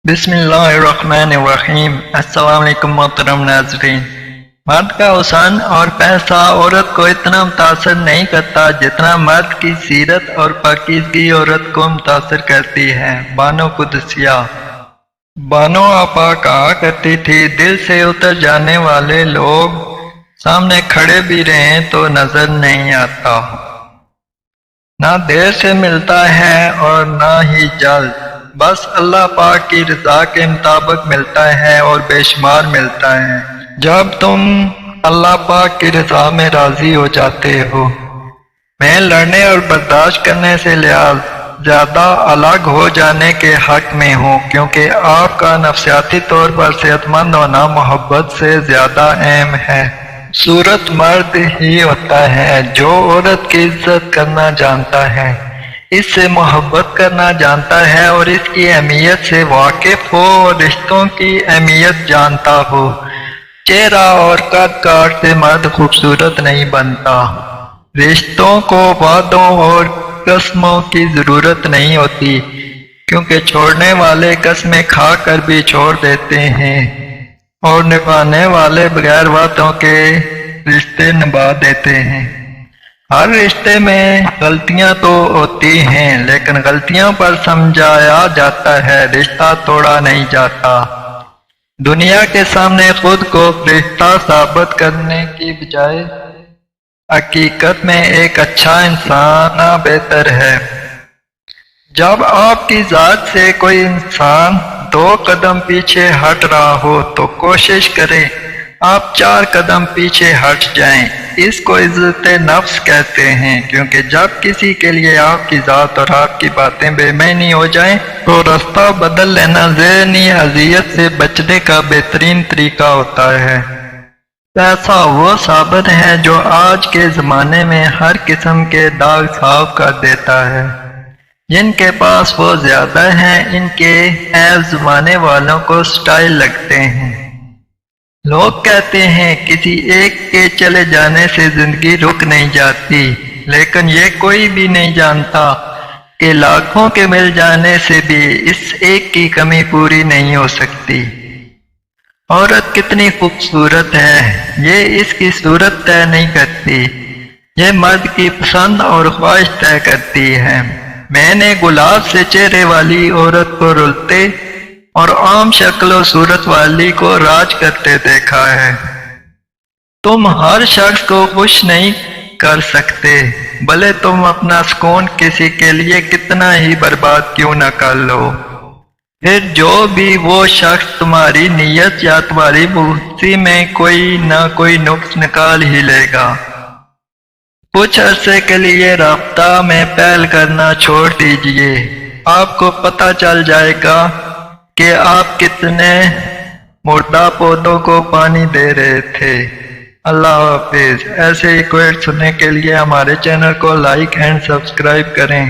बिस्मिल्लाहिर्रहमानिर्रहीम। अस्सलाम वालेकुम मोहतरम नाज़रीन। मर्द का हुस्न और पैसा औरत को इतना मुतासर नहीं करता जितना मर्द की सीरत और पाकीज़गी औरत को मुतासर करती है। बानो कुदसिया। बानो आपा कहा करती थी, दिल से उतर जाने वाले लोग सामने खड़े भी रहें तो नजर नहीं आता। ना देर से मिलता है और ना ही जल्द, बस अल्लाह पाक की रज़ा के मुताबिक मिलता है और बेशुमार मिलता है। जब तुम अल्लाह पाक की रज़ा में राजी हो जाते हो, मैं लड़ने और बर्दाश्त करने से ज्यादा अलग हो जाने के हक में हूँ, क्योंकि आपका नफ्सियाती तौर पर सेहतमंद होना मोहब्बत से ज्यादा अहम है। सूरत मर्द ही होता है जो औरत की इज्जत करना जानता है, इससे मोहब्बत करना जानता है और इसकी अहमियत से वाकिफ हो और रिश्तों की अहमियत जानता हो। चेहरा और कद काट से मर्द खूबसूरत नहीं बनता। रिश्तों को वादों और कसमों की जरूरत नहीं होती, क्योंकि छोड़ने वाले कसमें खा कर भी छोड़ देते हैं और निभाने वाले बगैर वादों के रिश्ते निभा देते हैं। हर रिश्ते में गलतियां तो होती हैं, लेकिन गलतियों पर समझाया जाता है, रिश्ता तोड़ा नहीं जाता। दुनिया के सामने खुद को रिश्ता साबित करने की बजाय हकीकत में एक अच्छा इंसान बेहतर है। जब आपकी जात से कोई इंसान 2 कदम पीछे हट रहा हो तो कोशिश करें आप 4 कदम पीछे हट जाएं। इसको इज्जत नफ्स कहते हैं, क्योंकि जब किसी के लिए आपकी जात और आपकी बातें बेमैनी हो जाएं तो रास्ता बदल लेना ज़हनी अज़ियत से बचने का बेहतरीन तरीका होता है। पैसा वो साबित है जो आज के ज़माने में हर किस्म के दाग साफ कर देता है। जिनके पास वो ज्यादा है, इनके ऐब ज़माने वालों को स्टाइल लगते हैं। लोग कहते हैं किसी एक के चले जाने से जिंदगी रुक नहीं जाती, लेकिन ये कोई भी नहीं जानता कि लाखों के मिल जाने से भी इस एक की कमी पूरी नहीं हो सकती। औरत कितनी खूबसूरत है, ये इसकी सूरत तय नहीं करती, ये मर्द की पसंद और ख्वाहिश तय करती है। मैंने गुलाब से चेहरे वाली औरत को रुलते और आम शक्ल सूरत वाली को राज करते देखा है। तुम हर शख्स को खुश नहीं कर सकते, भले तुम अपना सुकून किसी के लिए कितना ही बर्बाद क्यों न कर लो, फिर जो भी वो शख्स तुम्हारी नीयत या तुम्हारी बुद्धि में कोई ना कोई नुक्स निकाल ही लेगा। कुछ अरसे के लिए राब्ता में पहल करना छोड़ दीजिए, आपको पता चल जाएगा कि आप कितने मुर्दा पौधों को पानी दे रहे थे। अल्लाह हाफिज। ऐसे ही क्वेट सुनने के लिए हमारे चैनल को लाइक एंड सब्सक्राइब करें।